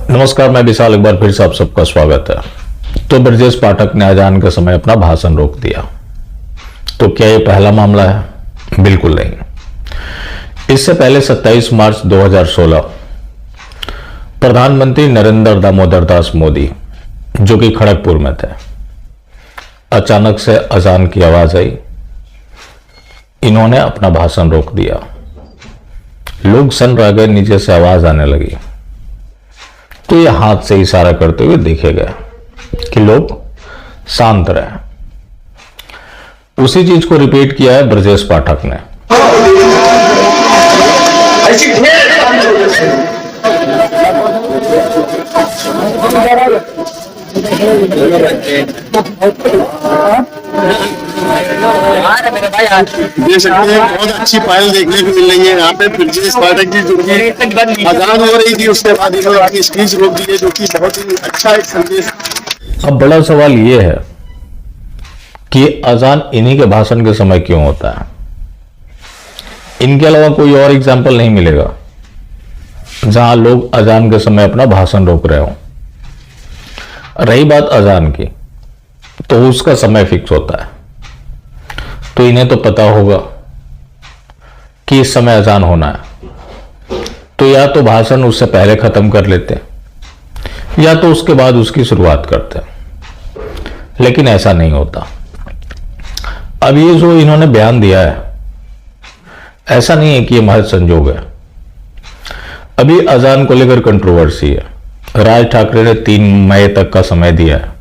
नमस्कार, मैं विशाल। एक बार फिर से आप सबका स्वागत है। तो ब्रजेश पाठक ने अजान के समय अपना भाषण रोक दिया। तो क्या ये पहला मामला है? बिल्कुल नहीं। इससे पहले 27 मार्च 2016 प्रधानमंत्री नरेंद्र दामोदर दास मोदी, जो कि खड़गपुर में थे, अचानक से अजान की आवाज आई। इन्होंने अपना भाषण रोक दिया। लोग सन रह गए, नीचे से आवाज आने लगी। तो ये हाथ से इशारा करते हुए देखे गए कि लोग शांत रहे। उसी चीज को रिपीट किया है ब्रजेश पाठक ने। देख सकते हैं, बहुत अच्छी पहल देखने को मिल रही है यहाँ पे। ब्रजेश पाठक जी, जो कि अजान हो रही थी, उसके बाद इन्होंने अपनी स्पीच रोक दी है, जो कि बहुत ही अच्छा एक संदेश। अब बड़ा सवाल यह है कि अजान इन्हीं के भाषण के समय क्यों होता है? इनके अलावा कोई और एग्जाम्पल नहीं मिलेगा जहां लोग अजान के समय अपना भाषण रोक रहे हो। रही बात अजान की, तो उसका समय फिक्स होता है, तो इन्हें तो पता होगा कि इस समय अजान होना है, तो या तो भाषण उससे पहले खत्म कर लेते या तो उसके बाद उसकी शुरुआत करते। लेकिन ऐसा नहीं होता। अब ये जो इन्होंने बयान दिया है, ऐसा नहीं है कि ये महज संजोग है। अभी अजान को लेकर कंट्रोवर्सी है। राज ठाकरे ने 3 मई तक का समय दिया है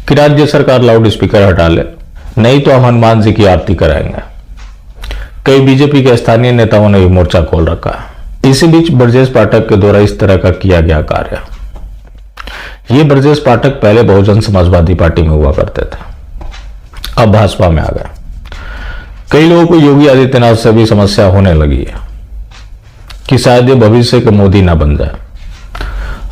कि राज्य सरकार लाउड स्पीकर हटा ले, नहीं तो हम हनुमान जी की आरती कराएंगे। कई बीजेपी के स्थानीय नेताओं ने भी मोर्चा खोल रखा है। इसी बीच ब्रजेश पाठक के द्वारा इस तरह का किया गया कार्य। ये ब्रजेश पाठक पहले बहुजन समाजवादी पार्टी में हुआ करते थे, अब भाजपा में आ गए। कई लोगों को योगी आदित्यनाथ से भी समस्या होने लगी है कि शायद ये भविष्य के मोदी ना बन जाए।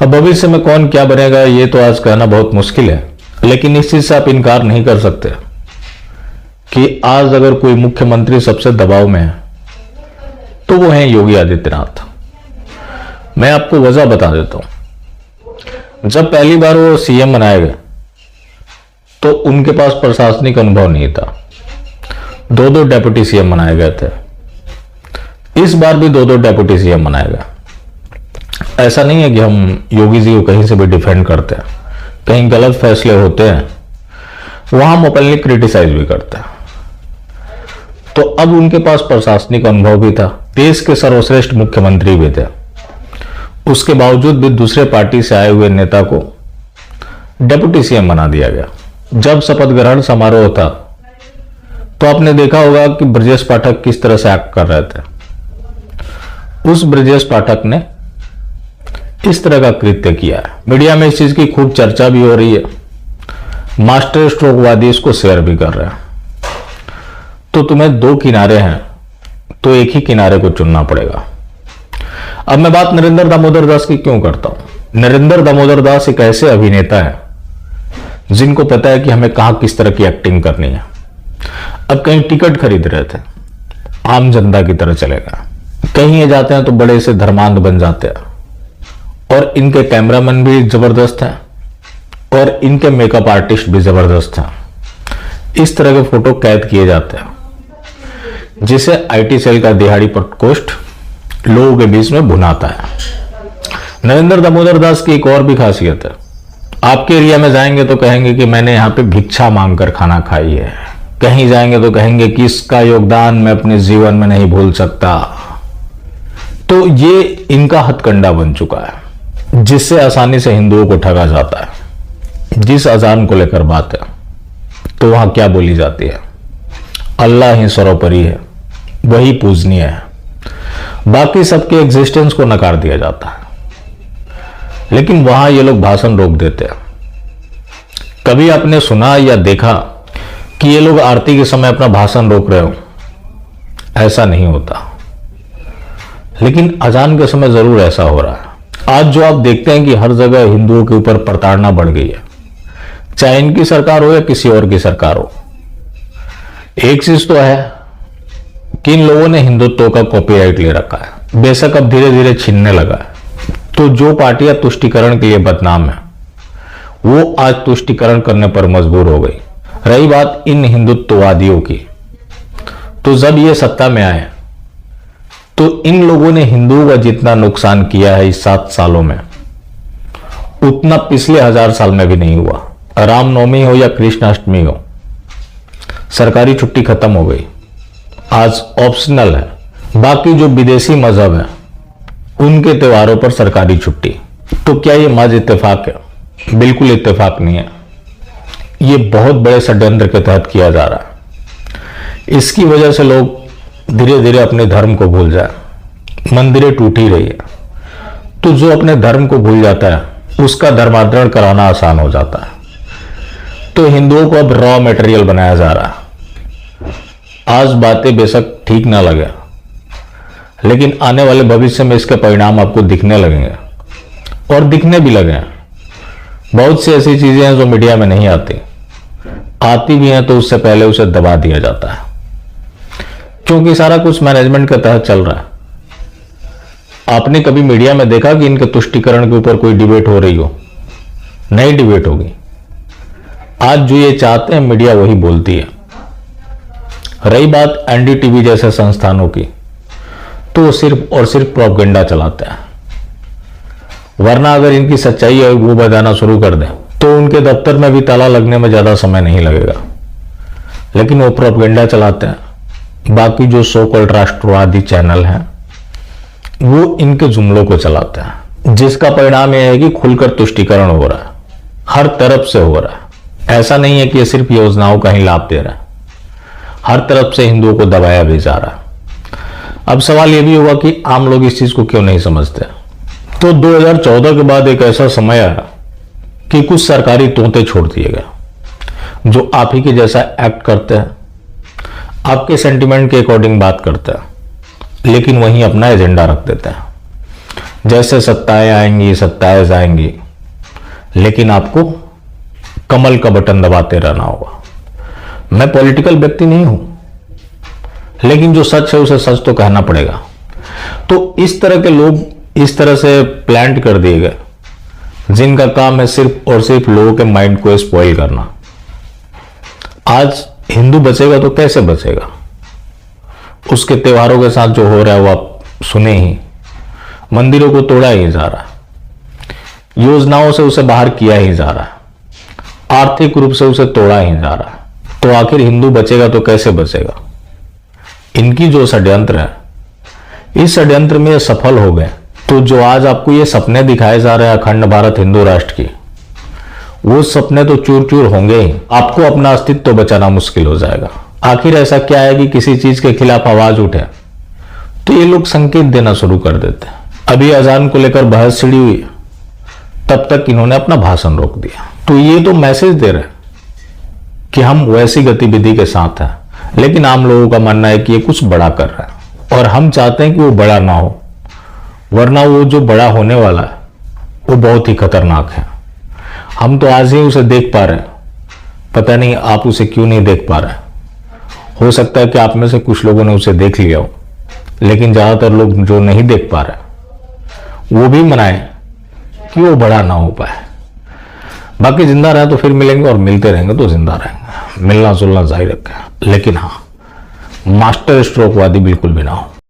अब भविष्य में कौन क्या बनेगा ये तो आज कहना बहुत मुश्किल है, लेकिन इस चीज से आप इनकार नहीं कर सकते कि आज अगर कोई मुख्यमंत्री सबसे दबाव में है तो वो है योगी आदित्यनाथ। मैं आपको वजह बता देता हूं। जब पहली बार वो सीएम बनाए गए तो उनके पास प्रशासनिक अनुभव नहीं था। 2 डेप्यूटी सीएम बनाए गए थे। इस बार भी 2 डेप्यूटी सीएम बनाए गए। ऐसा नहीं है कि हम योगी जी को कहीं से भी डिफेंड करते हैं। कहीं गलत फैसले होते हैं, वहां हम ओपनली क्रिटिसाइज भी करते हैं। तो अब उनके पास प्रशासनिक अनुभव भी था, देश के सर्वश्रेष्ठ मुख्यमंत्री भी थे। उसके बावजूद भी दूसरे पार्टी से आए हुए नेता को डेप्यूटी सीएम बना दिया गया। जब शपथ ग्रहण समारोह था तो आपने देखा होगा कि ब्रजेश पाठक किस तरह से एक्ट कर रहे थे। उस ब्रजेश पाठक ने इस तरह का कृत्य किया है। मीडिया में इस चीज की खूब चर्चा भी हो रही है। मास्टर स्ट्रोकवादी इसको शेयर भी कर रहे हैं। तो तुम्हें 2 किनारे हैं, तो एक ही किनारे को चुनना पड़ेगा। अब मैं बात नरेंद्र दामोदर दास की क्यों करता हूं? नरेंद्र दामोदर दास एक ऐसे अभिनेता है जिनको पता है कि हमें कहां किस तरह की एक्टिंग करनी है। अब कहीं टिकट खरीद रहे थे, आम जनता की तरह चलेगा। कहीं ये जाते हैं तो बड़े से धर्मांध बन जाते हैं। और इनके कैमरामैन भी जबरदस्त हैं और इनके मेकअप आर्टिस्ट भी जबरदस्त हैं। इस तरह के फोटो कैद किए जाते हैं, जिसे आईटी सेल का दिहाड़ी प्रकोष्ठ लोगों के बीच में भुनाता है। नरेंद्र दामोदर दास की एक और भी खासियत है। आपके एरिया में जाएंगे तो कहेंगे कि मैंने यहाँ पे भिक्षा मांगकर खाना खाई है। कहीं जाएंगे तो कहेंगे कि इसका योगदान मैं अपने जीवन में नहीं भूल सकता। तो ये इनका हथकंडा बन चुका है, जिससे आसानी से हिंदुओं को ठगा जाता है। जिस अजान को लेकर बात है तो वहां क्या बोली जाती है? अल्लाह ही सर्वोपरि है, वही पूजनीय है, बाकी सबके एग्जिस्टेंस को नकार दिया जाता है। लेकिन वहां ये लोग भाषण रोक देते हैं। कभी आपने सुना या देखा कि ये लोग आरती के समय अपना भाषण रोक रहे हो? ऐसा नहीं होता। लेकिन अजान के समय जरूर ऐसा हो रहा है। आज जो आप देखते हैं कि हर जगह हिंदुओं के ऊपर प्रताड़ना बढ़ गई है, चाहे इनकी सरकार हो या किसी और की सरकार हो। एक चीज तो है कि इन लोगों ने हिंदुत्व का कॉपीराइट ले रखा है, बेशक अब धीरे धीरे छीनने लगा है। तो जो पार्टियां तुष्टीकरण के लिए बदनाम है वो आज तुष्टीकरण करने पर मजबूर हो गई। रही बात इन हिंदुत्ववादियों की, तो जब ये सत्ता में आए तो इन लोगों ने हिंदुओं का जितना नुकसान किया है इस 7 सालों में उतना पिछले 1000 साल में भी नहीं हुआ। रामनवमी हो या कृष्णाष्टमी हो, सरकारी छुट्टी खत्म हो गई, आज ऑप्शनल है। बाकी जो विदेशी मजहब है उनके त्योहारों पर सरकारी छुट्टी। तो क्या ये महज इत्तेफाक है? बिल्कुल इत्तेफाक नहीं है, ये बहुत बड़े षड्यंत्र के तहत किया जा रहा है। इसकी वजह से लोग धीरे धीरे अपने धर्म को भूल जाए, मंदिरें टूट ही रही है। तो जो अपने धर्म को भूल जाता है उसका धर्मांतरण कराना आसान हो जाता है। तो हिंदुओं को अब रॉ मटेरियल बनाया जा रहा है। आज बातें बेशक ठीक ना लगे, लेकिन आने वाले भविष्य में इसके परिणाम आपको दिखने लगेंगे और दिखने भी लगे हैं। बहुत सी ऐसी चीजें हैं जो मीडिया में नहीं आती भी हैं तो उससे पहले उसे दबा दिया जाता है, क्योंकि सारा कुछ मैनेजमेंट के तहत चल रहा है। आपने कभी मीडिया में देखा कि इनके तुष्टीकरण के ऊपर कोई डिबेट हो रही हो? नहीं डिबेट होगी। आज जो ये चाहते हैं मीडिया वही बोलती है। रही बात एनडीटीवी जैसे संस्थानों की, तो वो सिर्फ और सिर्फ प्रोपेगेंडा चलाते हैं। वरना अगर इनकी सच्चाई है वो बताना शुरू कर दें तो उनके दफ्तर में भी ताला लगने में ज्यादा समय नहीं लगेगा, लेकिन वो प्रोपेगेंडा चलाते हैं। बाकी जो सो कॉल्ड राष्ट्रवादी चैनल हैं वो इनके जुमलों को चलाते हैं, जिसका परिणाम यह है कि खुलकर तुष्टीकरण हो रहा है, हर तरफ से हो रहा है। ऐसा नहीं है कि ये सिर्फ योजनाओं का ही लाभ दे रहा है, हर तरफ से हिंदुओं को दबाया भी जा रहा है। अब सवाल यह भी होगा कि आम लोग इस चीज को क्यों नहीं समझते। तो 2014 के बाद एक ऐसा समय आया कि कुछ सरकारी तोते छोड़ दिए गए जो आप ही के जैसा एक्ट करते हैं, आपके सेंटिमेंट के अकॉर्डिंग बात करते हैं, लेकिन वहीं अपना एजेंडा रख देते हैं। जैसे सत्ताएं आएंगी सत्ताएं जाएंगी, लेकिन आपको कमल का बटन दबाते रहना होगा। मैं पॉलिटिकल व्यक्ति नहीं हूं, लेकिन जो सच है उसे सच तो कहना पड़ेगा। तो इस तरह के लोग इस तरह से प्लांट कर दिए गए, जिनका काम है सिर्फ और सिर्फ लोगों के माइंड को स्पॉइल करना। आज हिंदू बचेगा तो कैसे बचेगा? उसके त्योहारों के साथ जो हो रहा है वो आप सुने ही। मंदिरों को तोड़ा ही जा रहा है, योजनाओं से उसे बाहर किया ही जा रहा है, आर्थिक रूप से उसे तोड़ा ही जा रहा है। तो आखिर हिंदू बचेगा तो कैसे बचेगा? इनकी जो षड्यंत्र है, इस षड्यंत्र में ये सफल हो गए तो जो आज आपको ये सपने दिखाए जा रहे हैं अखंड भारत हिंदू राष्ट्र की, वो सपने तो चूर चूर होंगे ही। आपको अपना अस्तित्व तो बचाना मुश्किल हो जाएगा। आखिर ऐसा क्या है कि किसी चीज के खिलाफ आवाज उठे तो ये लोग संकेत देना शुरू कर देते हैं। अभी अजान को लेकर बहस छिड़ी हुई, तब तक इन्होंने अपना भाषण रोक दिया। तो ये तो मैसेज दे रहे हैं कि हम वैसी गतिविधि के साथ हैं, लेकिन आम लोगों का मानना है कि ये कुछ बड़ा कर रहा है और हम चाहते हैं कि वो बड़ा ना हो, वरना वो जो बड़ा होने वाला है वो बहुत ही खतरनाक है। हम तो आज ही उसे देख पा रहे हैं, पता नहीं आप उसे क्यों नहीं देख पा रहे। हो सकता है कि आप में से कुछ लोगों ने उसे देख लिया हो, लेकिन ज्यादातर लोग जो नहीं देख पा रहे वो भी मनाए कि वो बड़ा ना हो पाए। बाकी जिंदा रहे तो फिर मिलेंगे, और मिलते रहेंगे तो जिंदा रहेंगे। मिलना जुलना जाहिर रखें, लेकिन हाँ मास्टर स्ट्रोक वादी बिल्कुल भी ना हो।